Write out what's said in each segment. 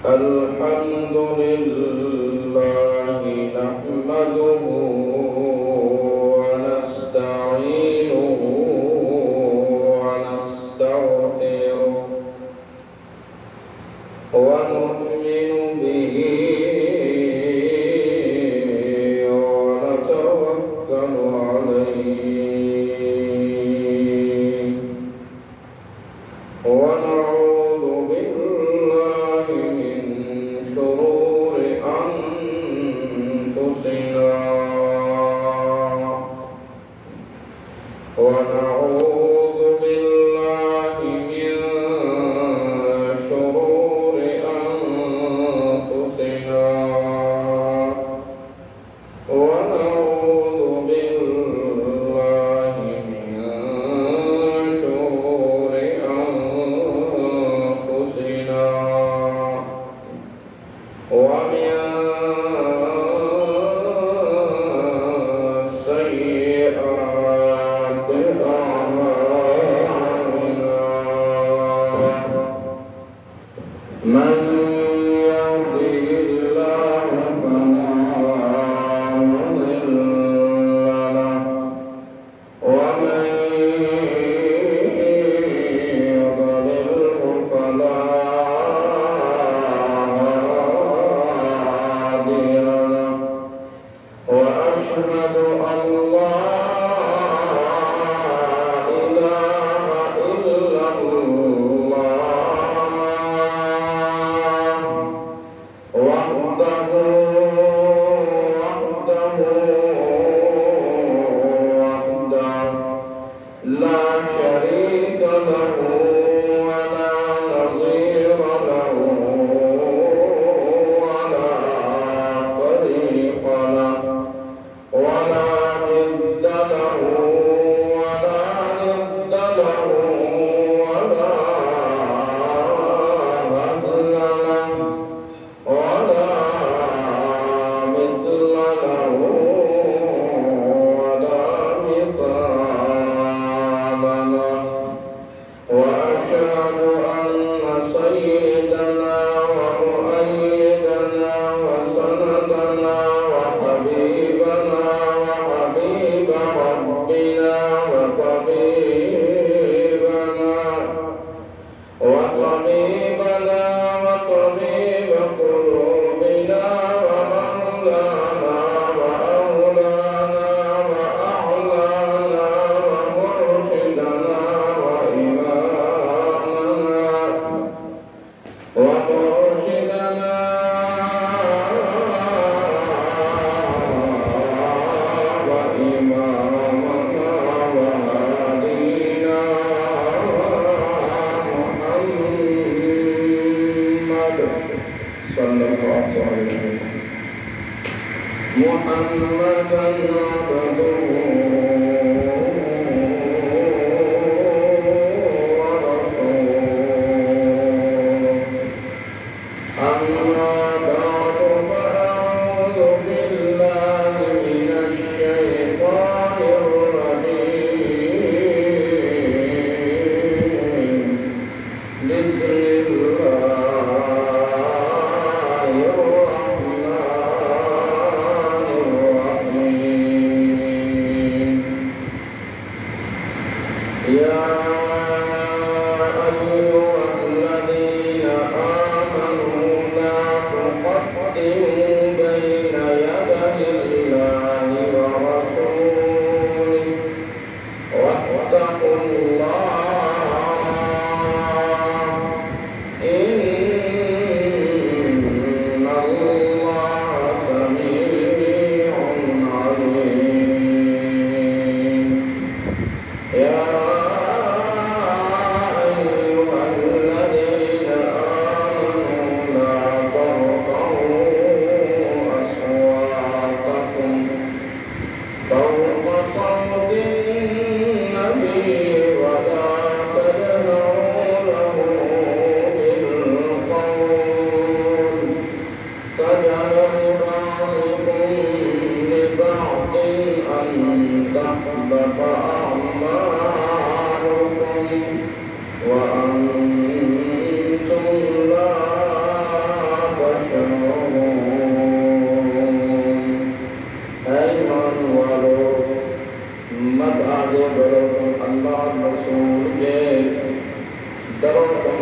الحمد لله نحمده ونستعينه ونستغفره ونؤمن به ونتوكل عليه ونعوذ بالله من شرور أنفسنا ونعوذ بالله من شرور أنفسنا ونعوذ بالله من شرور أنفسنا ومن سيئات أعمالنا من يهده الله فلا مضل له ومن يضلله فلا هادي له وأشهد أن لا إله إلا الله وحده لا شريك له ولا نظير له ولا فريق له ولا ند له ولا ند له ولا مثل له ولا مثل له ولا مثال له وأشهد أن سيدنا ومؤيدنا وسندنا وحبيبنا وحبيب ربنا وطبيبنا وطبيب قلوبنا ومولانا وأولانا وأعلانا ومرشدنا وإمامنا وهدينا محمد صلى الله عليه وسلم محمدا عبده ورسوله أما بعد فأعوذ بالله من الشيطان الرجيم بسم الله الرحمن الرحيم يا أيها الذين آمنوا لا تقدموا بين يدي الله ورسوله واتقوا الله إن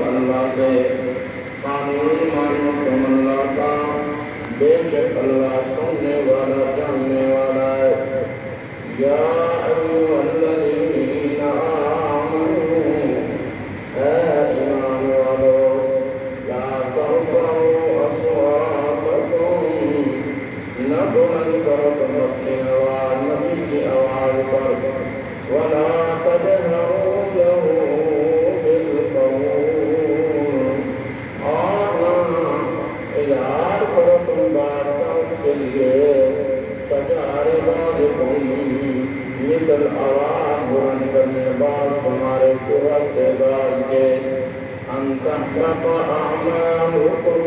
اللہ سے قانون مانو تم اللہ کا بے شک اللہ سننے والا جاننے والا ہے یا ایھا الذین آمنوا اے ایمان والو لا ترفعوا اصواتکم نہ بلند کرو تم اپنی آواز نبی کی آواز پر ولا تجهروا له بالقول اور اظہار کرو تم بات کا اس کے لیے تجہر بعضکم مثل آواز بلند کرنے بعض تمہارے واسطے بعض کے ان تحبط اعمالکم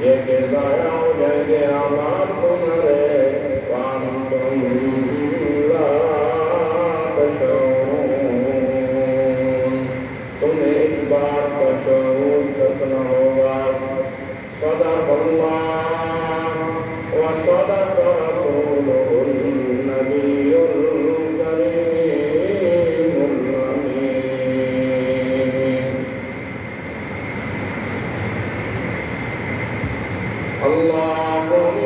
یہ کہ ضائع ہو جائیں گے اعمال تمہارے وانتم لا تشعرون تمہیں اس بات کا شعور تک نہ ہوگا صدق اللہ وصدق رسولہ النبی الکریم الامین اللہم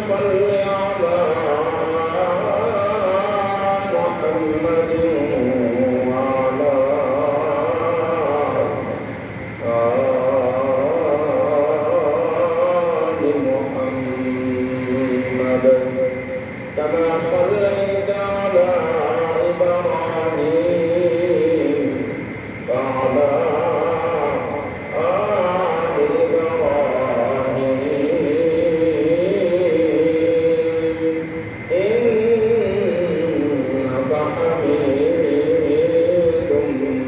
صل علی محمد وعلی آل محمد كما صليت على إبراهيم وعلى آل إبراهيم إنك حميد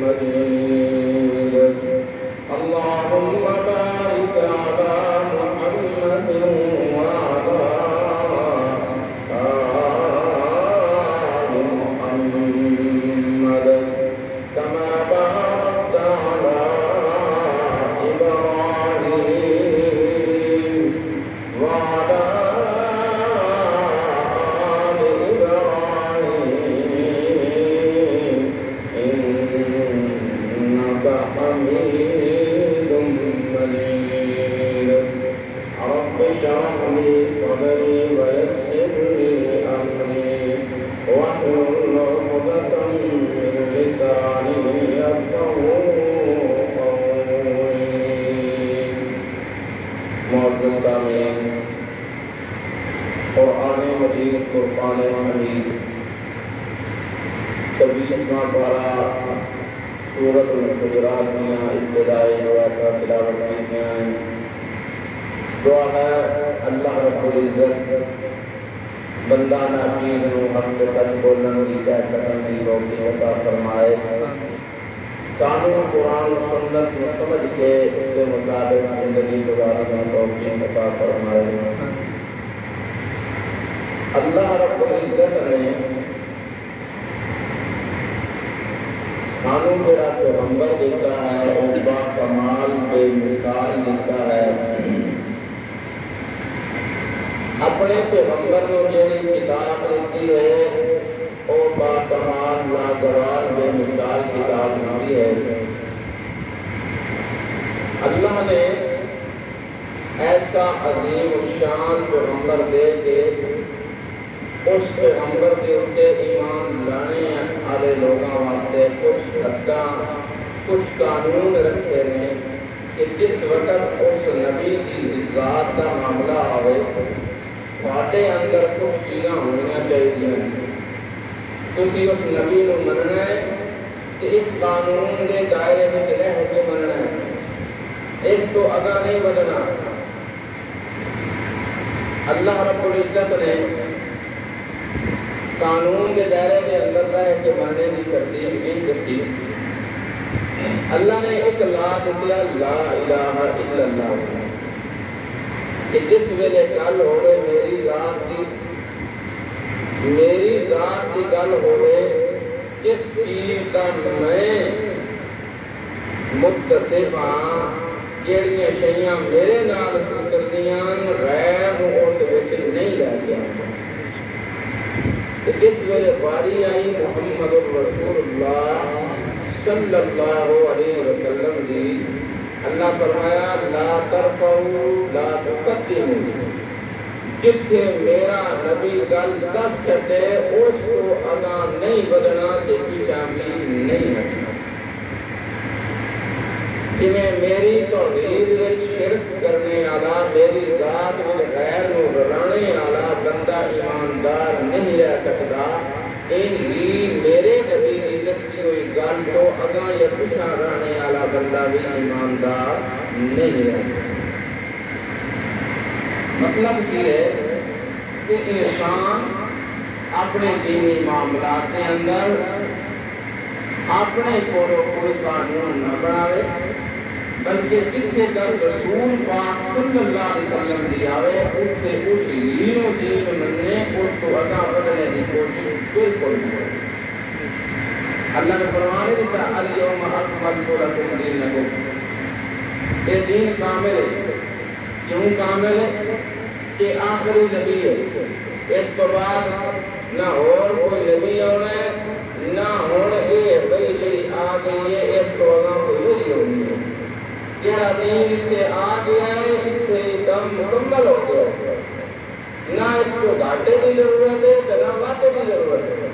مجيد اللهم بارك على محمد وعلى آل محمد كما باركت على إبراهيم وعلى آل إبراهيم إنك حميد مجيد رب اشرح لي صدري ويسر لي أمري واحلل عقدة من لساني يفقهوا قولي معزز سامعین قرآن مجید فرقان حمید 26واں پارہ سورۃ الحجرات میں ابتدائی روایت تلاوت کی ہیں دعا ہے اللہ رب العزت بندہ ناچیز نو حق کے سچ بولن کی کہہ سکن کی توفیق عطا فرمائے سانو قرآن سنت کو سمجھ کے اس کے مطابق زندگی گزارنے کی توفیق عطا فرمائے اللہ رب العزت نے سانو میرا پیغمبر دیتا ہے اور با کمال بے مثال دیتا ہے اپنے پیغمبر کو جہی کتاب دیتی ہے اور با کمال لاجواب بے مثال کتاب دیتی ہے اللہ نے ایسا عظیم الشان پیغمبر دے کے اس پیغمبر کے اوپر ایمان لانے والے لوگوں واسطے کچھ حداں کچھ قانون رکھے ہیں کہ جس وقت اس نبی کی ذات کا معاملہ آئے تھوڑے اندر کچھ چیزاں ہونی چاہیے تسی اس نبی کو مننا ہے کہ اس قانون کے دائرے میں رہ کے مننا ہے اس کو آگاہ نہیں بدلنا اللہ رب العزت نے قانون کے دائرے کے اندر رہ کے ماننے کی ترتیب ان دسی اللہ نے ایک لا دسیا لا الہ الا اللہ کہ جس ویلے گل ہوئے میری ذات کی گل ہوئے جس چیز کا میں متصف ہاں جیڑیاں شیاں میرے نال سکردیاں غیر اس وچ نہیں رہ گیا کہ جس ویلے باری آئی محمد رسول اللہ صلی اللہ علیہ وسلم دی اللہ فرمایا لا ترفعوا لا تقدموا جتھے میرا نبی گل دس چھتے اس کو اگاں نہیں بدنا تے پیچھا بھی نہیں ہٹنا جویں میری توحید وچ شرک کرنے والا میری ذات وچ غیر نو رلانے والا بندہ ایماندار نہیں رہ سکتا ان ہی میرے نبی کی دسی ہوئی گل تو اگاں یا پیچھا رہنے والا بندہ بھی ایماندار نہیں رہ سکتا مطلب یہ ہے کہ انسان اپنے دینی معاملات کے اندر اپنے کو کوئی قانون نہ بناوے بلکہ جتھے تک رسول پاک صلی اللہ علیہ وسلم دی آوے اتنے اس دین و دین مننے اس کو اگاں بدلنے کی کوشش بالکل نہیں کرے اللہ نے فرمانے دیتا الیوم اکملت لکم دینکم یہ دین کامل ہے کیوں کامل ہے کہ آخری نبی ہے اس کے بعد نہ اور کوئی نبی ہونا ہے نہ ہونا یہ بھئی جڑی آ گئی ہے اس کو اگاں کوئی وہی ہونی ہے جڑا دین اتنے آ گیا ہے اتنے دم مکمل ہو گیا نہ اس کو گھاٹے کی ضرورت ہے نہ واٹے کی ضرورت ہے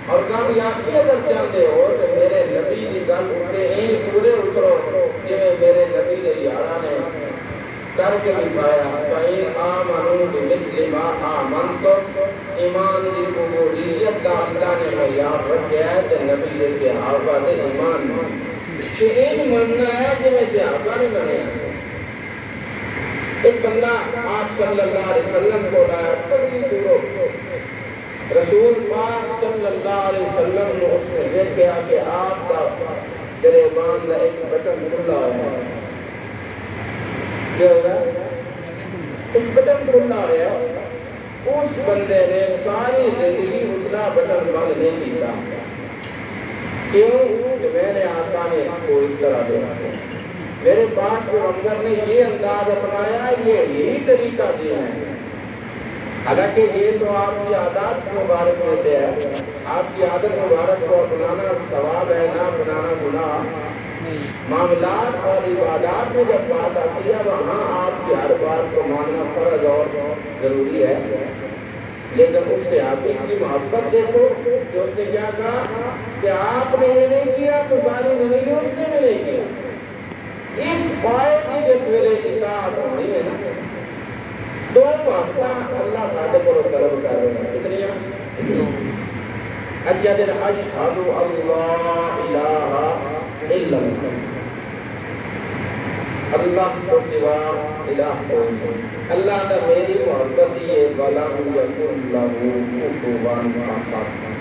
اور کامیابی اگر چاہتے ہو تو میرے نبی کی گل اٹھے این پورے اترو کہ میرے نبی نے یارہ نے کر کے بھی پایا فَإِنْ آمَنُوا بِمِثْلِ مَا آمَنْتُمْ ایمان دی قبولیت کا اللہ نے معیار رکھا ہے کہ نبی نے صحابہ نے ایمان کہ این مننا ہے کہ میں صحابہ نے بنے ایک بندہ آپ صلی اللہ علیہ وسلم کو لایا بڑی دوروں رسول پاک صلی اللہ علیہ وسلم نے اس نے دیکھا کہ آپ کا گریبان کا ایک بٹن کھلا ہے کیا ہوگا ایک بٹن کھلا ہے اس بندے نے ساری زندگی اتنا بٹن بند نہیں کیتا کیوں کہ میں نے آقا نے کو اس طرح دینا میرے پاس پیغمبر نے یہ انداز اپنایا یہی طریقہ دیا ہے حالانکہ یہ تو آپ کی عادات مبارک میں سے ہے آپ کی عادت مبارک کو اپنانا ثواب ہے نہ اپنانا گناہ معاملات اور عبادات میں جب بات آتی ہے وہاں آپ کی ہر بات کو ماننا فرض اور ضروری ہے لیکن اس سے آپ کی محبت دیکھو کہ اس نے کیا کہا کہ آپ نے یہ نہیں کیا تو ساری زندگی اس نے بھی نہیں کیا اس پائے کی جس ویلے اطاعت ہونی ہے نا دو محبت اللہ ساڈے کو طلب کر رہے ہیں کتنی اشہد اللہ الہ الا اللہ کو سوا الہ کوئی نہیں اللہ کا میری محبت یہ وَلَمْ يَكُنْ لَهُ كُفُوًا أَحَدٌ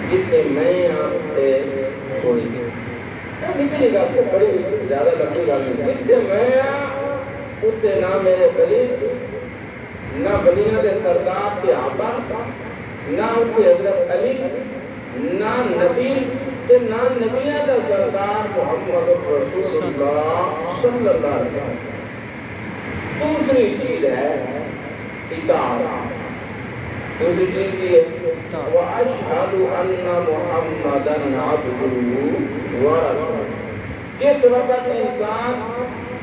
جتنے میں آپ سے کوئی نہیں نکلی گا تو بڑی زیادہ لمبی گا نہیں جتنے میں اتنے نہ میرے قریب نہ بلیاں دے سردار سے آبا نہ اتنے حضرت علی نہ نبی نہ نبیہ دا سردار محمد رسول اللہ صلی اللہ علیہ وسلم دوسری چیز ہے اطاعت دوسری چیز کی ہے وَأَشْهَدُ أَنَّ مُحَمَّدًا عَبْدُهُ وَرَسُولُهُ جس وقت انسان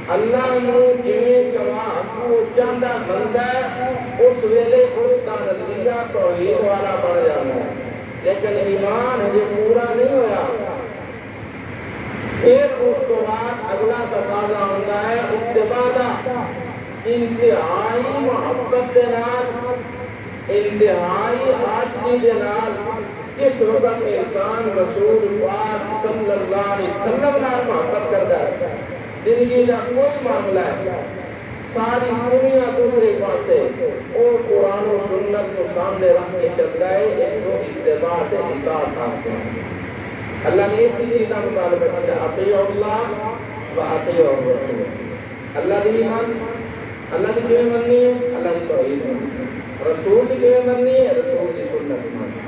اللہ نو جویں کما کو چاہتا بندہ اس ویلے اس کا نظریہ توحید والا بن جانا ہے لیکن ایمان ہجے پورا نہیں ہویا پھر اس کو بعد اگلا تقاضا ہوتا ہے اتباع دا انتہائی محبت دے نال انتہائی عاجزی دے نال جس وقت انسان رسول پاک صلی اللہ علیہ وسلم نال محبت کرتا ہے زندگی کا کوئی معاملہ ہے ساری دنیا دوسرے پاسے اور قرآن و سنت کو سامنے رکھ کے چلتا ہے اس کو اتباع اطاعت آتے ہیں اللہ نے اسی چیز کا مطالبہ کیا اطیعوا اللہ و اطیعوا الرسول اللہ کی ایمان اللہ کی کیوں مننی ہے اللہ کی توحید مننی ہے رسول کی کیوں مننی ہے رسول کی سنت مننی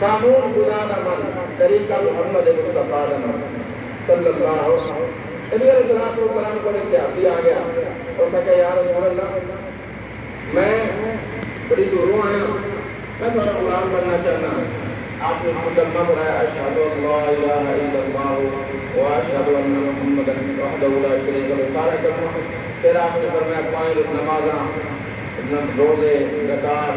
قانون خدا نہ من طریقہ محمد مصطفیٰ نہ من صلی اللہ علیہ وسلم نبی علیہ السلام کو ایک صحابی آ گیا اور کہا یا رسول اللہ میں بڑی دوروں آیا میں تھوڑا غلام بننا چاہنا آپ نے اس کو کلمہ پڑھایا اشہد ان لا الہ الا اللہ و اشہد ان محمد وحدہ لا شریک لہ، سارا کلمہ. پھر آپ نے فرمایا 5 نمازاں، روزے، زکات،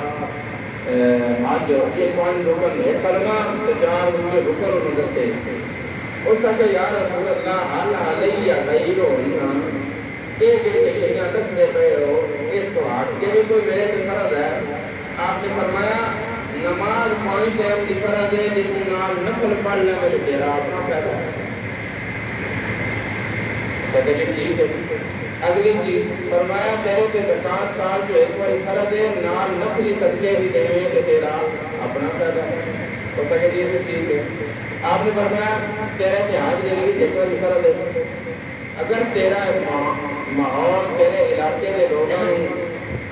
حج، یہ 5 رکن ہے. کلمہ 4 رکن انہوں نے دسے. اس کہ یا رسول اللہ حل علیہ غیرہن، ایک شیئں دستے پہ ہو اس کو ہاتھ کے بھی کوئی میرے کی فرض ہے. آپ نے فرمایا نماز 5 ٹائم کی فرض ہے، لیکن نال نفل پڑھ لیں میرے تیرا اپنا فائدہ ہے. سکے جی ٹھیک ہے. اگلی چیز فرمایا تیرے پہ زکات سال جو ایک بار فرض ہے، نال نفلی صدقے بھی دینے کہ تیرا اپنا فائدہ ہے. تو سکے جی ٹھیک ہے. آپ نے فرمایا تیرے پہ حج دینے کی ایک بار فرض ہے. اگر تیرا ماحول تیرے علاقے کے لوگوں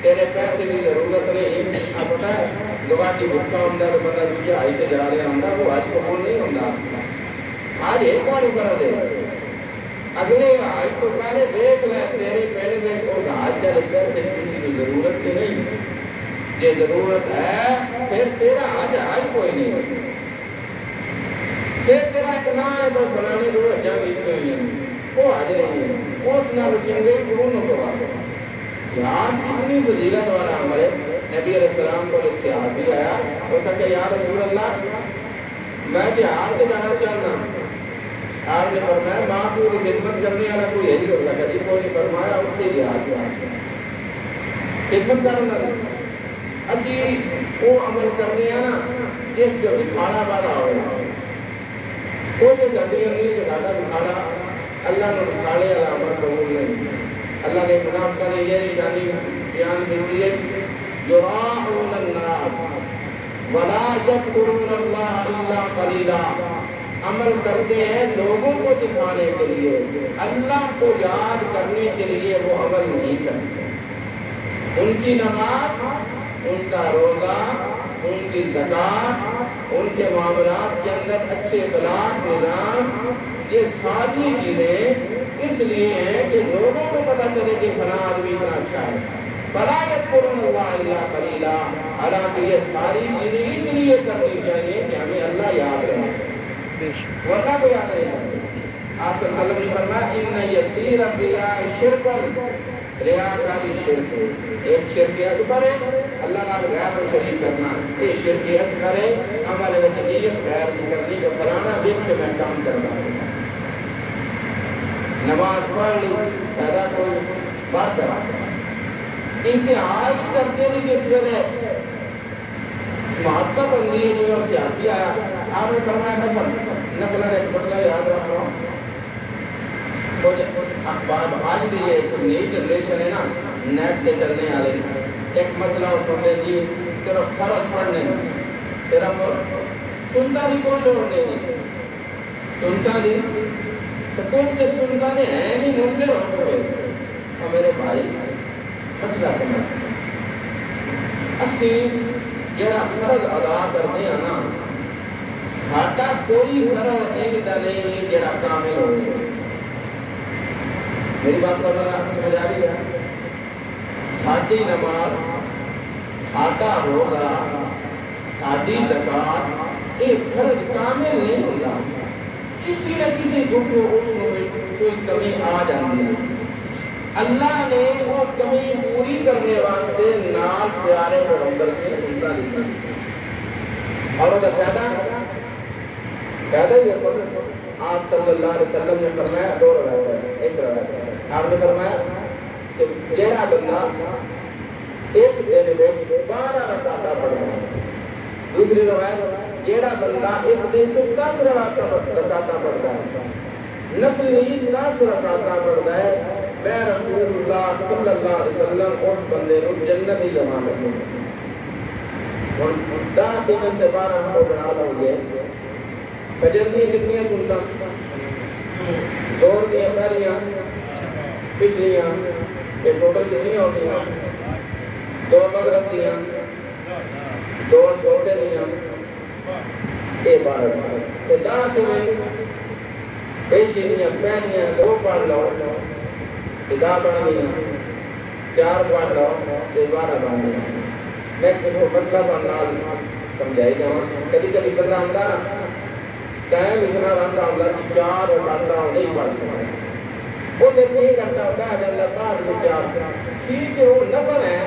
تیرے پیسے کی ضرورت نہیں، آپ پتہ ہے گواٹی بھوکا ہوتا ہے تو بندہ دوسرے حج سے جا رہا ہوتا وہ حج قبول نہیں ہوتا. حج ایک بار فرض ہے. اگلے حج تو پہلے دیکھ لیں تیرے پہلے میں اس حج کے پیسے کسی کی ضرورت کی نہیں. یہ ضرورت ہے پھر تیرا حج کوئی نہیں. پھر تیرا اتنا ہے بس فلانے دو حجاں بیچ میں ہوئی ہیں وہ حج نہیں ہے. اس نال چنگے قرون کو بات. جہاد اتنی فضیلت والا عمل ہے. نبی علیہ السلام کو ایک صحابی آیا، اس نے کہا یا رسول اللہ میں جہاد پہ جانا چاہنا. آپ نے فرمایا ماں پوری خدمت کرنے والا کوئی یہی ہو سکا جی. کوئی نہیں فرمایا اس سے جہاد خدمت کرنا. اسی وہ عمل کرنے ہیں نا جس جو دکھانا والا ہوگا. کوشش کرتی ہے کہ زیادہ دکھانا اللہ نے دکھانے والا عمل قبول نہیں. اللہ نے منافقہ نے یہ نشانی بیان کی ہے یراؤن الناس ولا یذکرون اللہ الا قلیلا. عمل کرتے ہیں لوگوں کو دکھانے کے لیے، اللہ کو یاد کرنے کے لیے وہ عمل نہیں کرتے. ان کی نماز، ان کا روزہ، ان کی زکات، ان کے معاملات کے اندر اچھے اخلاق، نظام، یہ ساری چیزیں اس لیے ہیں کہ لوگوں کو پتہ چلے کہ فلاں آدمی اتنا اچھا ہے. فلا یذکرون اللہ الا قلیلا. حالانکہ یہ ساری چیزیں اس لیے کرنی چاہیے کہ ہمیں اللہ یاد رہے، ورنہ کو یاد نہیں رہے. آپ صلی اللہ علیہ وسلم نے فرمایا ان یسیر الریا شرک، ریاکاری شرک ایک شرک اکبر ہے. اللہ نال غیر کو شریک کرنا یہ شرک اصغر ہے. عمل وچ نیت غیر کی کرنی کہ فلانا دیکھ کے میں کام کرتا ہوں. نماز پڑھ لی پیدا کوئی بات کرا انتہائی کرتے نہیں. جس ویلے مہاتما بندی یونیورسٹی آیا آپ نے فرمایا نفل کا ایک مسئلہ یاد رکھ رہا ہوں. اخبار آج بھی یہ ایک نئی جنریشن ہے نا نیٹ کے چلنے والے ایک مسئلہ اس کو جی صرف فرض پڑھنے صرف سنتا نہیں کوئی لوڑ نہیں. سنتا نہیں تو کچھ کے سنتا نہیں ہے نہیں منکر ہو چکے. اور میرے بھائی مسئلہ سمجھ اسی جڑا فرض ادا کرنے ہیں نا ساڈا کوئی فرض نہیں جڑا کامل ہو گیا. میری بات سمجھ آ رہی ہے؟ ساڈی نماز، ساڈا روزہ، ساڈی زکات یہ فرض کامل نہیں ہوتا. کسی نہ کسی دکھ اس میں کوئی کمی آ جاتی ہے. اللہ نے وہ کمی پوری کرنے واسطے نال پیارے پیغمبر کی سنتا لکھا. اور وہ فائدہ ہی ہے. آپ صلی اللہ علیہ وسلم نے فرمایا 2 روایت ہے. ایک روایت ہے آپ نے فرمایا کہ جیڑا بندہ ایک دن میں 12 رکعتاں پڑھتا ہے. دوسری روایت جیڑا بندہ ایک دن میں 10 رکعتاں پڑھتا ہے، نفلی 10 رکعتاں پڑھتا ہے، میں رسول اللہ صلی اللہ علیہ وسلم اس بندے کو جنت ہی جمع کروں گا. اور 10 دن سے 12 کو بنا لوں گے. فجر کی کتنی سنتا زور دیا پہلیاں پچھلیاں یہ ٹوٹل کتنی ہوتی ہیں؟ 2 مغرب دیا، 2 سوتے دیا، یہ 12 دا کے میں پیشی دیا پہنیاں 2 پڑھ لو دا پڑھ دیا 4 پڑھ لو 12 پڑھ دیا. میں مسئلہ پڑھنا سمجھائی جاؤں کبھی کبھی بندہ ہوتا نا قائم اتنا رہتا ہوتا کہ 4 رکعتاں نہیں پڑھ سکتا وہ پھر نہیں کرتا ہوتا ہے اللہ بعد میں 4 ٹھیک ہے وہ نفل ہے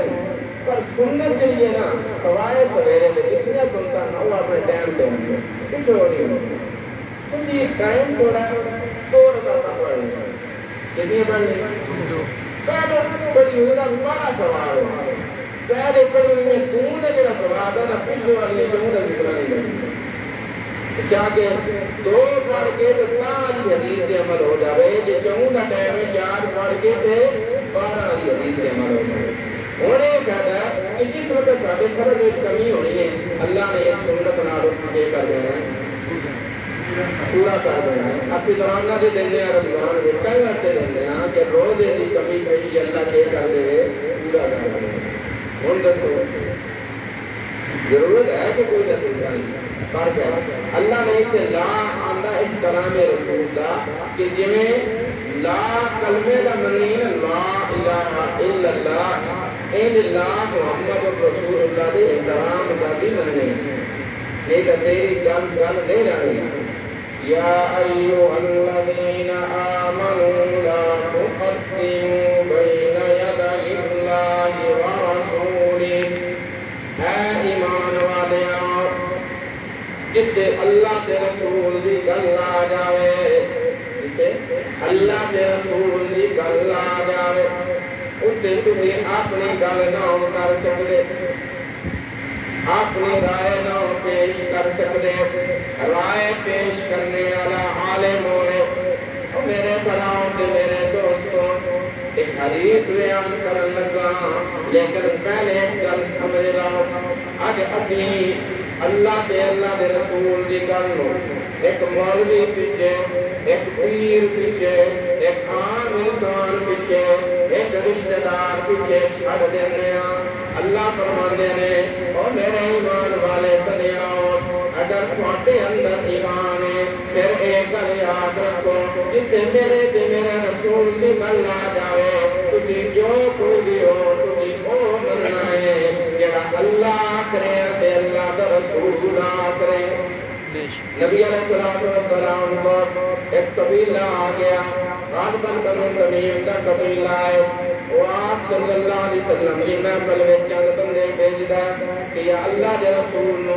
پر سنت کے لیے نا سوائے سویرے میں اتنا سنتا نہ وہ اپنے ٹائم پہ ہوں گے کچھ ہو نہیں ہوگا تسی قائم تھوڑا 2 رکعتاں پڑھ لیں کتنی پڑھ لیں پہلے پڑھی ہوئی نا بڑا سوال ہے پہلے پڑھی ہوئی میں دوں نے جڑا سوال ہے نا پچھلے والی چون کا ذکر نہیں کرتی کیا کہ 2 پڑھ کے تو تالی حدیث کے عمل ہو جاوے یہ چون کا ٹائم ہے 4 پڑھ کے تے 12 والی حدیث کے عمل ہو جاوے ہونے کہتا ہے کہ جس وقت ساڑھے فرض میں کمی ہونی ہے اللہ نے یہ سنت نال اس کو کر دینا ہے پورا کر دینا ہے اب فضران نہ دے دینے ہیں رضوان وہ کئی واسطے دینے ہیں کہ روزے دی کمی پیشی اللہ کے کر دے پورا کر دینا ہے ان دسو ضرورت ہے کہ کوئی رسول نہیں پر کیا اللہ نے ایک لا آندہ احترام رسول دا کہ جمیں لا کلمے دا منین لا الہ الا اللہ این اللہ محمد رسول اللہ دے احترام دا بھی مننے نہیں کہ تیری گل نہیں رہی یا ایوہ الذین آمنوا لا تقدموا بین یدی اللہ ورسولہ اے ایمان والے جتے اللہ کے رسول دی گل آ جاوے جتے اللہ کے رسول دی گل آ جاوے اتے تسی اپنی گل نہ کر سکتے اپنی رائے نہ پیش کر سکتے رائے پیش کرنے والا عالم ہوئے میرے بھراؤں تے میرے دوستوں ایک حدیث بیان کرن لگا لیکن پہلے گل سمجھ لو اج اسی اللہ تے اللہ دے رسول دی گل نو ایک مولوی پیچھے ایک پیر پیچھے ایک عام انسان پیچھے ایک رشتہ دار پیچھے چھڑ دینے اللہ فرماندے نے او میرے ایمان والے بنیاؤ اگر تھوڑے اندر ایمان ہے پھر ایک گل یاد رکھو جتے میرے تے میرے رسول دی گل آ جاوے تسی جو کوئی بھی ہو تسی او مننا ہے جڑا اللہ کرے تے اللہ دا رسول نہ کرے نبی علیہ السلام کو ایک قبیلہ آ گیا غالباً بنو تمیم کا قبیلہ ہے وہ آپ صلی اللہ علیہ وسلم کی محفل میں چند بندے بھیجدا کہ یا اللہ دے رسول نو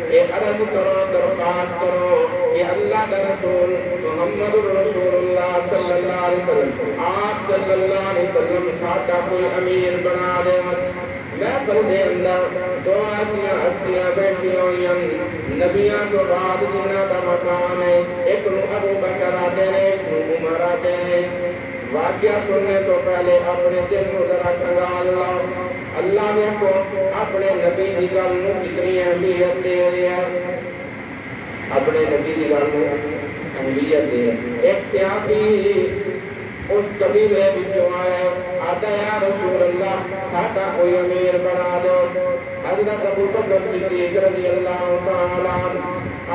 اے عرض کرو درخواست کرو کہ اللہ دے رسول محمد رسول اللہ صلی اللہ علیہ وسلم آپ صلی اللہ علیہ وسلم ساڈا کوئی امیر بنا دے محفل دے اندر 2 ایسیاں ہستیاں بیٹھی ہوئی نبیاں کو بعد جنہ کا مقام ہے ایک نو ابو بکر آتے ہیں ایک نو عمر آتے ہیں واقعہ سننے تو پہلے اپنے دل کو ذرا کنگال لاؤ اللہ نے کو اپنے نبی دی گل نو کتنی اہمیت دے رہی ہے اپنے نبی دی گل نو اہمیت دے ایک صحابی اس قبیلے وچوں آئے آتا یا رسول اللہ ساڈا کوئی امیر بنا دو حضرت ابو بکر صدیق رضی اللہ تعالیٰ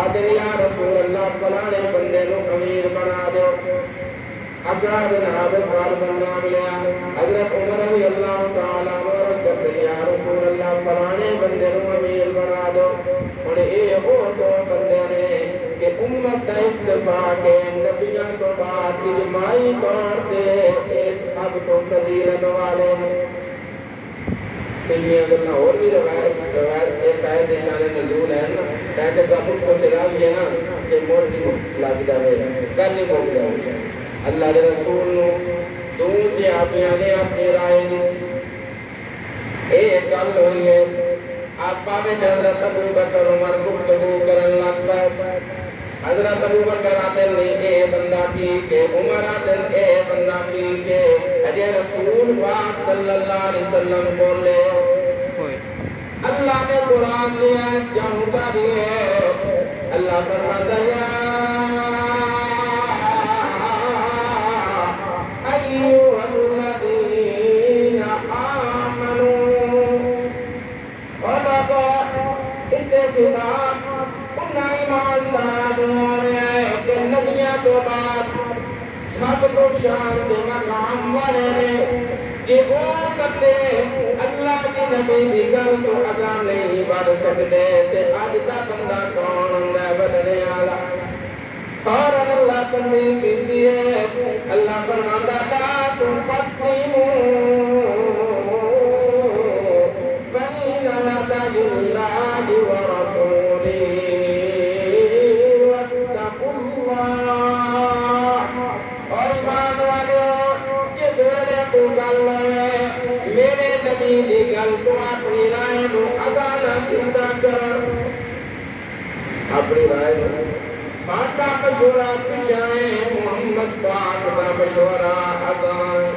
آتے یا رسول اللہ فلانے بندے نو امیر بنا دو اقرا بن حابس وال بندہ ملیا حضرت عمر رضی اللہ تعالیٰ ورد کرتے یا رسول اللہ فلانے بندے نو امیر بنا دو اور اے وہ 2 بندے نے کہ امت کا اتفاق ہے نبیوں کو بعد اجماعی طور پہ اس اب کو فضیلت والے ہیں تیمیاں کرنا اور بھی روایت اس آیت شان نزول ہے نا تاکہ کابل کو چلا بھی ہے نا کہ مور نہیں لگ جاوے کل نہیں مور جاوے اللہ دے رسول نو دوں سے آپیاں نے اپنی رائے دی ایک گل ہوئی ہے آپا میں حضرت ابو بکر عمر گفتگو کرن لگ پائے حضرت ابو بکر آتے نہیں اے بندہ پی کے عمر آتے اے بندہ پی کے اجے رسول پاک صلی اللہ علیہ وسلم بولے اللہ نے قرآن دیا جاؤں کا دیئے اللہ فرماتا یا ایوہ الذین آمنوا ولقد اتفاق انہا ایماندار ہوئے کہ نبیوں کو بعد سب کو شان دے مقام والے نے کہ وہ بندے اللہ کے نبی دی گل تو اگا نہیں بڑھ سکتے تے اج دا بندہ کون ہوندا بدلنے والا اور اللہ تنبیہ کیتی ہے اللہ فرماندا لا تقدموا بین یدی اللہ ورسولہ واتقوا اللہ اور ایمان والو جس ویلے تو گل ہے میرے نبی دی گل تو اپنی رائے نو اگا نہ کیتا کر اپنی رائے نو پاکا مشورہ پچھائے محمد پاک کا مشورہ اگائیں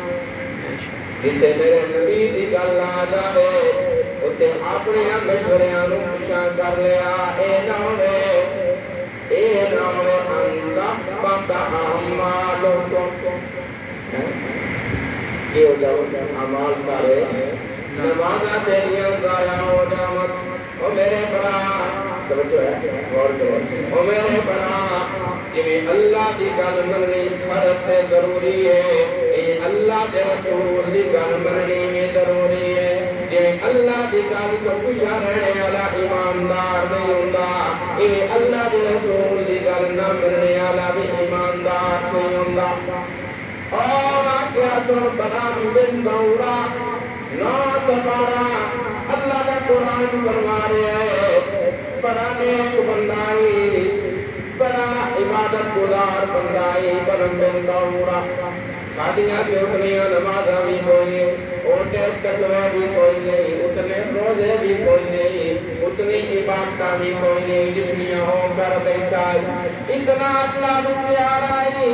جتے میرے نبی دی گل آ جاوے اتے اپنے مشوریاں نو پچھا کر لیا اے نہ ہوئے اندہ پاکا اعمالو یہ ہو جاؤ اعمال سارے نمازہ تیریاں ضائع ہو جاوت او میرے برا توجہ ہے غور کرو او میرے برا جویں اللہ دی گل مننی فرض تے ضروری ہے اے اللہ دے رسول دی گل مننی میں ضروری ہے جویں اللہ دی گل تو پوچھا رہنے والا ایماندار نہیں ہوندا اے اللہ دے رسول دی گل نہ مننے والا بھی ایماندار نہیں ہوندا اور کیا سن بنام بن بورا نا سپارا اللہ کا قرآن فرما رہے ہے بڑا نیک بندائی بڑا عبادت گزار بندائی برم بن بورا شادیاں کی اتنیاں نمازاں بھی کوئی نہیں اوٹے تقوی بھی کوئی نہیں اتنے روزے بھی کوئی نہیں اتنی عبادتاں بھی کوئی نہیں جتنیاں ہو کر بیٹھا ہے اتنا اللہ نو پیارا ہے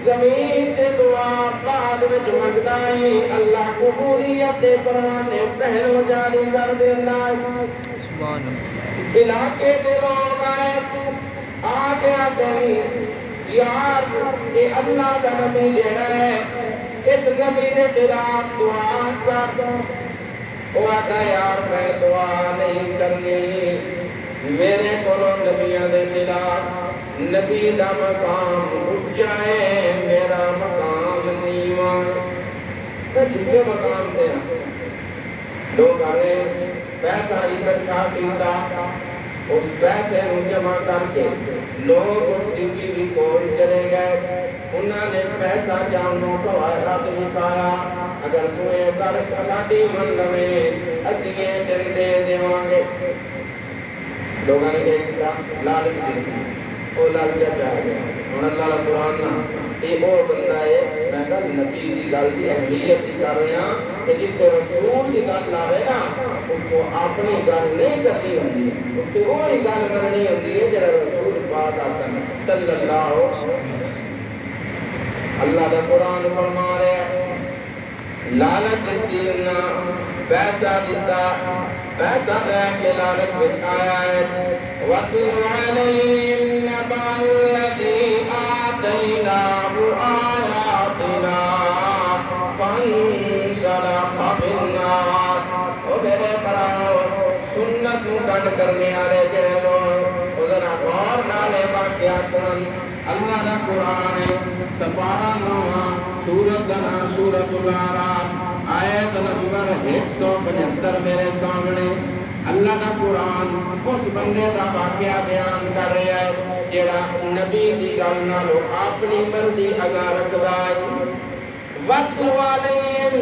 زمین تے دعا بعد وچ منگدا ہے اللہ قبولیت دے پروانے پہلو جاری کر دیندا ہے سبحان اللہ علاقے دے لوگ آئے آ گیا تیری یار یہ اللہ کا نبی جڑا ہے اس نبی نے خلاف دعا کر وہ آتا یار میں دعا نہیں کرنی میرے کو نبیوں کے خلاف نبی دا مقام اونچا ہے میرا مقام نیواں میں جھکے مقام تے لوگ آنے پیسہ اکٹھا کیتا اس پیسے کو جمع کر کے لوگ اس ڈیوٹی بھی کون چلے گئے انہوں نے پیسہ جانوں کو آیات لکھایا اگر تمہیں کر ساڑی من لمیں اسیے دن دے دیوانگے لوگوں نے کہا لالچ دیکھا وہ لالچہ چاہ گیا انہوں اللہ قرآن نہ یہ وہ بندہ ہے میں کہا نبی دی گل دی اہمیت دی کر رہے ہیں کہ جتے رسول دی گل لا رہے نا اس کو اپنی گل نہیں کرنی ہوندی ہے اس کو وہی گل کرنی ہوندی ہے جڑا رسول پاک آتا ہے صلی اللہ علیہ وسلم اللہ دا قرآن فرما رہے ہیں لالچ دینا پیسہ دیتا پیسہ دے کے لالچ بتایا ہے وَاتْلُ عَلَيْهِمْ نَبَأَ الَّذِي آتَيْنَاهُ آيَاتِنَا فَانسَلَخَ مِنْهَا او میرے براؤ سنت کٹ کرنے والے جہلو ذرا غور نالے واقعہ سن اللہ دا قرآن سپارہ نواں سورت دنا سورت الاعراف آیت نمبر 175 میرے سامنے اللہ دا قرآن اس بندے دا واقعہ بیان کر رہا ہے جڑا نبی دی گل نالو اپنی مرضی اگا رکھدا ہے وقت والیم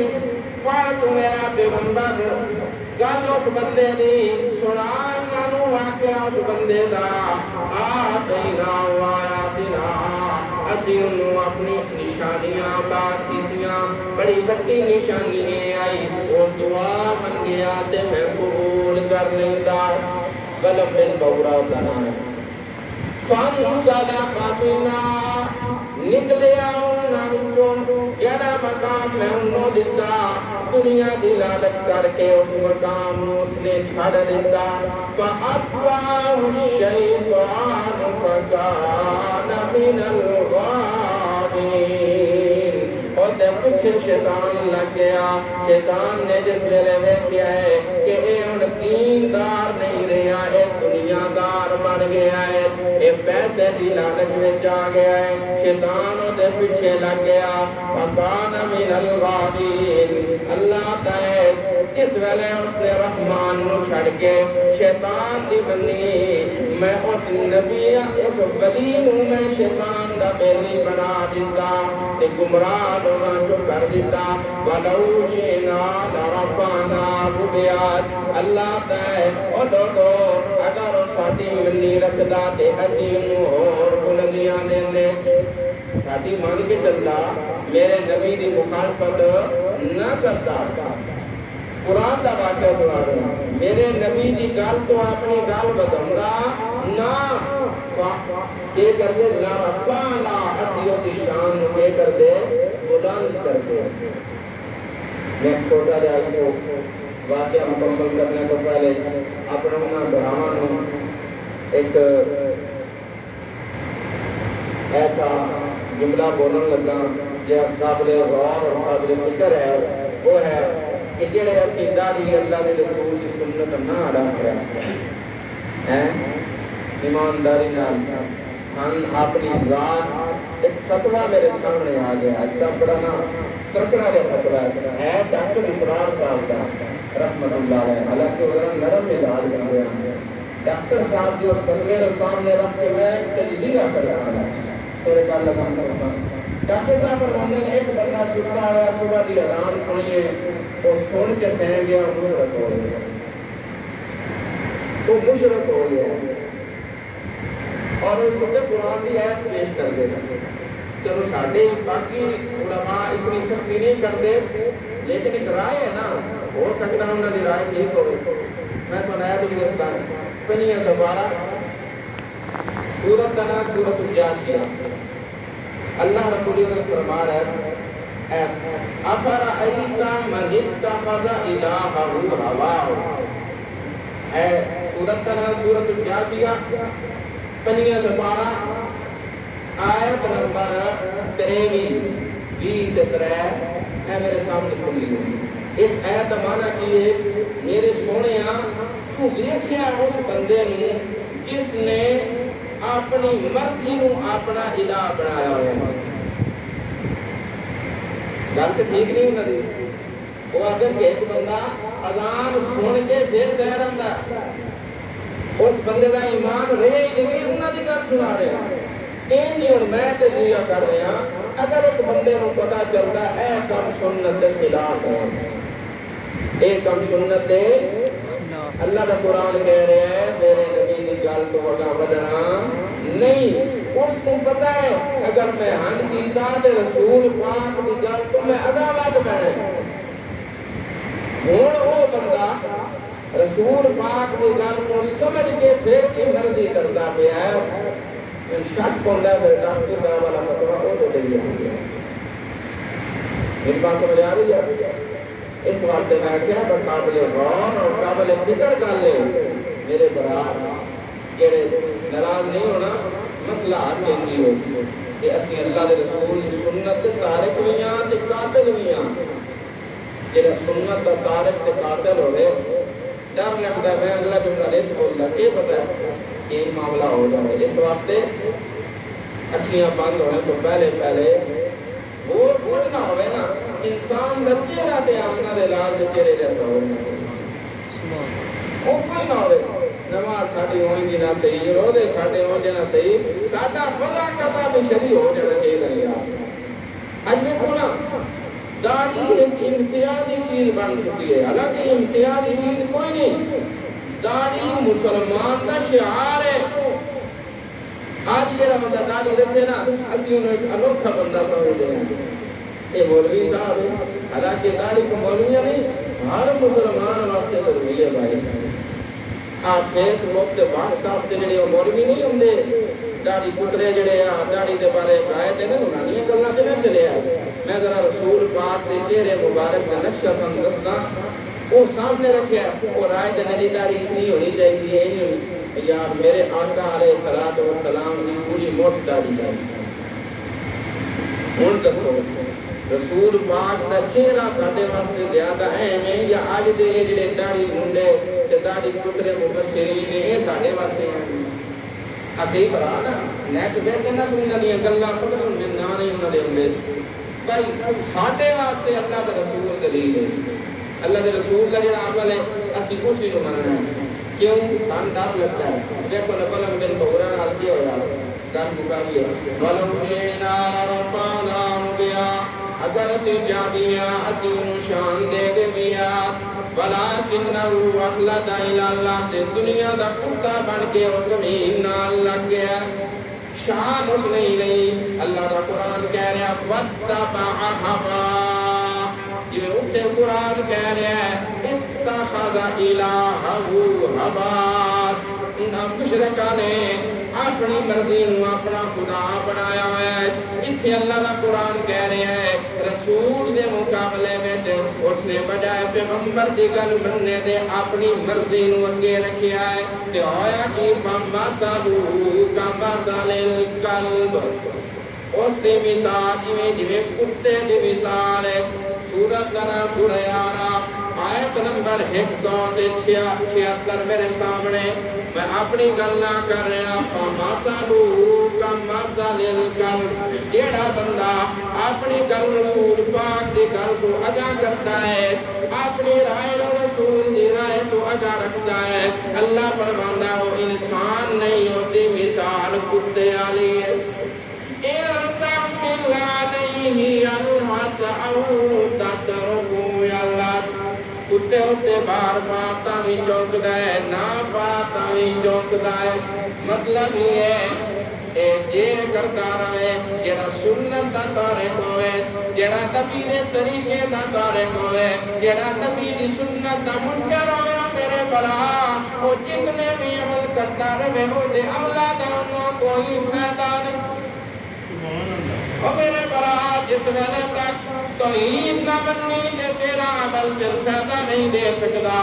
پڑھ تو میرا پیغمبر گل اس بندے دی سنا انہوں واقعہ اس بندے دا آتینا وآیاتنا اسی انہوں اپنی نشانیاں بات کیتیاں بڑی بڑی نشانیاں آئی وہ دعا من گیا تے میں قبول کر لیندہ غلب بن بورا ہوتا ہے فَانْسَلَخَ مِنْهَا نکلے آؤں یارا مقام میں انہوں دیتا دنیا دی لالچ کر کے اس مقام اس نے چھڑ دیتا فَأَتْبَعَهُ الشَّيْطَانُ فَكَانَ مِنَ الْغَاوِينَ اور دے پچھے شیطان لگ گیا شیطان نے جس ویلے دیکھیا ہے کہ اے ان دیندار نہیں رہا اے دنیا دار بن گیا ہے اے پیسے دی لالچ میں جا گیا ہے شیطان دے پیچھے لگ گیا فَقَانَ مِنَ الْغَاوِينَ اللہ تعالی اس ویلے اس نے رحمان نو چھڑ کے شیطان دی بنی میں اس نبی اس ولی نو میں شیطان دا بیلی بنا دیتا تے گمراہ ہونا جو کر دیتا وَلَوْ شِئْنَا لَرَفَعْنَاهُ بِهَا اللہ تے او دو اگر ساڈی منی رکھدا تے اسی نو اور بلندیاں دیندے ساڈی مان کے چلدا میرے نبی دی مخالفت نہ کرتا قرآن دا واقعہ سنا دینا میرے نبی دی گل تو اپنی گل بدلنا نہ یہ کر دے لا رفعنا اسیو دی شان یہ کر دے بلند کر دے میں چھوٹا جائے کو واقعہ مکمل کرنے کو پہلے اپنا براہمان ایک ایسا جملہ بولن لگا جو قابل غور اور قابل فکر ہے وہ ہے کہ جڑے اسی داڑھی اللہ کے رسول کی سنت نہ ادا کرا ہیں ایمانداری نال سن اپنی ذات ایک فتویٰ میرے سامنے آ گیا ایسا بڑا نا کرکڑا لے فتویٰ ہے ڈاکٹر اسرار صاحب کا رحمت اللہ علیہ حالانکہ وہ نرم مزاج کر رہے ہیں ڈاکٹر صاحب جو سنویر سامنے رکھ کے میں تجزیہ کر رہا ہوں تیرے کال لگا کرتا ڈاکٹر صاحب فرماتے ہیں ایک بندہ ستا آیا صبح دی اذان سنیے اور سن کے سہ گیا مشرک ہو گیا وہ مشرک ہو گیا اور وہ سوچے قرآن کی آیت پیش کر دے چلو ساڈے باقی علماء اتنی سختی نہیں کرتے لیکن ایک رائے ہے نا ہو سکتا ہے انہوں نے رائے ٹھیک ہو میں تو نیا دل دستا پنیا سوارا سورت کا نام سورت الجاسیہ اللہ رب العزت فرما رہا ہے افرأیت من اتخذ الہہ ہواہ اے سورت کا نام سورت الجاسیہ پنیا سوارا آیت نمبر 23 ہے میرے سامنے کھلی ہوئی اس آیت معنی کی ہے میرے سونیا تو دیکھیا اس بندے نے جس نے اپنی مرضی نو اپنا الہ بنایا ہوا گل تو ٹھیک نہیں ہونا دی وہ اگر کہ ایک بندہ اذان سن کے پھر سحر آندا اس بندے کا ایمان رہے ہی نہیں انہاں دی گل سنا رہے ہیں نہیں اور میں تجزیہ کر رہے ہیں اگر ایک بندے کو پتا چلتا ہے اے کم سنت کے خلاف ہے اے کم سنت دے اللہ کا قرآن کہہ رہے ہیں میرے نبی کی گل تو وگا بدنا نہیں اس کو پتا ہے اگر میں ہن کیتا تے رسول پاک کی گل تو میں عداوت کرے ہن وہ بندہ رسول پاک کی گل کو سمجھ کے پھر کی مرضی کرتا پیا ہے شک پوندا ہے ڈاکٹر صاحب والا فتوا وہ تو دے دیا ان بات سمجھ آ رہی ہے اس واسطے میں کیا قابل غور اور قابل فکر کر لے میرے برار جڑے ناراض نہیں ہونا مسئلہ کہندی ہو کہ اسی اللہ دے رسول دی سنت تارک ہویاں تے قاتل ہویاں جڑا سنت دا تارک تے قاتل ہوے ڈر لگدا میں اگلا جملہ نہیں بولدا کہ پتہ ہے یہ معاملہ ہو جائے اس واسطے اچھیاں بند ہونے تو پہلے وہ کچھ نہ ہوئے نا انسان بچے رہتے ہیں اپنا لال چہرے جیسا ہونا وہ کوئی نہ ہوئے نماز ساڑی ہوئی جی نہ صحیح روزے ساڑے ہوئی جی نہ صحیح ساڑا بلا کتا بھی شریع ہو جانا چاہیے نہیں آپ آج میں کھونا داڑھی ایک امتیازی چیز بن چکی ہے حالانکہ امتیازی چیز کوئی نہیں داڑھی مسلمان کا شعار ہے آج جڑا بندہ داڑھی رکھے نا اسی انہوں ایک انوکھا بندہ سمجھتے ہیں یہ مولوی صاحب ہے حالانکہ داڑھی کو مولویاں نہیں ہر مسلمان واسطے ضروری ہے بھائی آپ فیس بک تے واٹس ایپ تے جڑے مولوی نہیں ہوندے داڑھی کٹرے جڑے داڑھی دے بارے گائے تے انہاں دی گلاں تے نہ چلے میں ذرا رسول پاک دے چہرے مبارک دا نقشہ تھانوں دسدا وہ سامنے رکھیا وہ رائے تے میری داڑھی اتنی ہونی چاہیے یار میرے آقا علیہ الصلوۃ والسلام دی پوری موٹ داڑھی ہے ہن دسو رسول پاک دا چہرہ ساڈے واسطے زیادہ اہم ہے یا اج دے جڑے داڑھی منڈے تے داڑھی کٹرے مبشرین نے اے ساڈے واسطے اگے بھرا نا نیٹ بیٹھے نا توں انہاں دی گلاں پتہ نہیں نا نہیں انہاں دے ہوندے بھائی ساڈے واسطے اللہ دا رسول دلیل ہے اللہ کے رسول کا جڑا عمل ہے اسی اسی کو مننا ہے کیوں سان ڈر لگتا ہے دیکھو نہ بلم بن بغرا حال کیا ہوا گان بکاوی ہے ولو شئنا لرفعناه بها اگر اسی چاہیے اسی نشان دے دے بیا ولکنہ اخلد الی اللہ تے دنیا دا کتا بن کے اس زمین نال لگ گیا شان اس نہیں رہی اللہ کا قرآن کہہ رہا وَاتَّبَعَ هَوَاهُ یہ اتنے قرآن کہہ رہا ہے اتخذ الہہ ہوا ان مشرکاں نے اپنی مرضی نو اپنا خدا بنایا ہے اتنے اللہ کا قرآن کہہ رہا ہے رسول دے مقابلے میں اس نے بجائے پیغمبر دی گل مننے دے اپنی مرضی نو اگے رکھیا ہے تے ہویا کہ فَمَثَلُهُ كَمَثَلِ الْكَلْبِ اس دی مثال جویں کتے دی مثال ہے سورۃ کا سورہ اعراف آیت نمبر 176 میرے سامنے میں اپنی گل نہ کر رہا فَمَثَلُهُ كَمَثَلِ الْكَلْبِ جیڑا بندہ اپنی گل رسول پاک دی گل کو ادا کرتا ہے اپنی رائے رسول دی رائے کو ادا رکھتا ہے اللہ فرماندا ہے وہ انسان نہیں ہوتی مثال کتے والی ہے کتے ہوتے بار پاتا بھی چونکدا ہے نہ پاتا بھی چونکدا ہے مطلب یہ ہے جیر کرتا رہے جیڑا سنت دا تارک ہوئے جیڑا نبی دے طریقے دا تارک ہوئے جیڑا نبی دی سنت دا منکر ہوئے میرے برا وہ جتنے بھی عمل کرتا رہے ہو دے عملہ دا انہوں کوئی فائدہ نہیں اور میرے برا جس ویلے تک توحید نہ بننی کہ تیرا عمل پھر فائدہ نہیں دے سکتا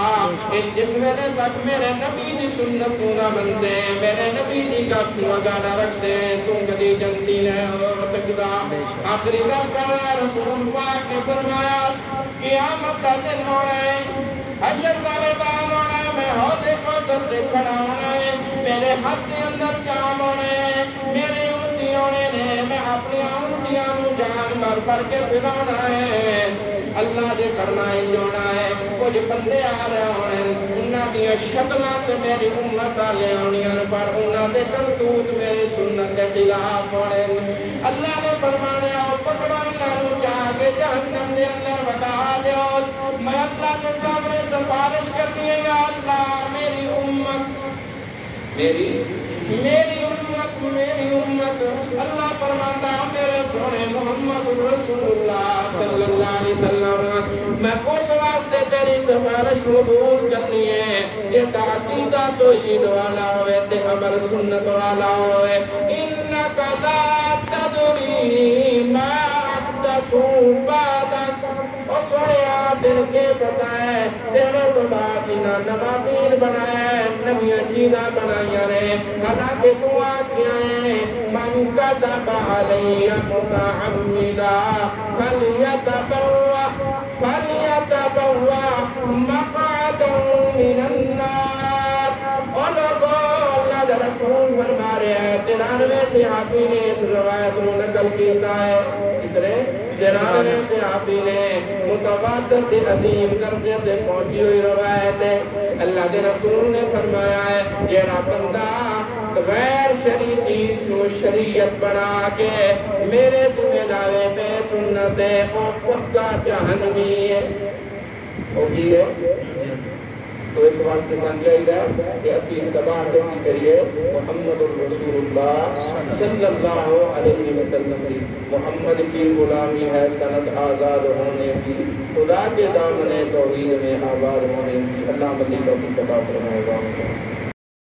جس ویلے تک میرے نبی دی سنت نہ بن سے میرے نبی دی کف وگا نہ رکھ سے تم کدی جنتی نہیں ہو سکتا آخری رب کا رسول پاک نے فرمایا قیامت کا دن ہونا ہے حشر کا میدان ہونا ہے میں حوض کوثر پہ کھڑا ہونا ہے میرے ہاتھ کے اندر کام ہونا ہے میرے امتیوں نے میں اپنی امتیاں جان بھر کے پھرانا ہے اللہ دے کرنا ہی جونا ہے کچھ بندے آ رہے ہونے انہاں دی شکلاں تے میری امت والے ہونیاں پر انہاں دے کرتوت میری سنت دے خلاف ہونے اللہ نے فرمایا پکڑو انہاں نوں چاہ کے جہنم دے اندر بتا دیو میں اللہ کے سامنے سفارش کرنی ہے یا اللہ میری امت میری امت اللہ فرماتا میرے سونے محمد رسول اللہ صلی اللہ علیہ وسلم میں اس واسطے تیری سفارش قبول کرنی ہے یہ عقیدہ توحید والا ہوئے تے عمل سنت والا ہوئے انکا لا تدری ما احدثوا بعدک اور سوڑیا دل کے پتہ ہے تیرے تو بعد انہاں نوابین بنایا نبیاں چیزاں بنائیاں نے حالانکہ تو آکیاں ہیں من کذب علی متعمدا فلیتبوا مقعده من النار اور لوگوں اللہ کا رسول فرما رہے ہیں 93 صحابی نے اس روایت کو نقل کیتا ہے کتنے 93 صحابی نے متواتر تے عظیم درجے تے پہنچی ہوئی روایت ہے اللہ کے رسول نے فرمایا ہے جیڑا بندہ غیر شرعی چیز کو شریعت بنا کے میرے ذمہ دارے پہ سنت ہے وہ پکا جہنمی ہے وہ بھی ہے تو اس واسطے سمجھائیے کہ اسی اتباع کسی کریے محمد رسول اللہ صلی اللہ علیہ وسلم کی محمد کی غلامی ہے سند آزاد ہونے کی خدا کے دامن توحید میں آباد ہونے کی اللہ ملی توفیق عطا فرمائے گا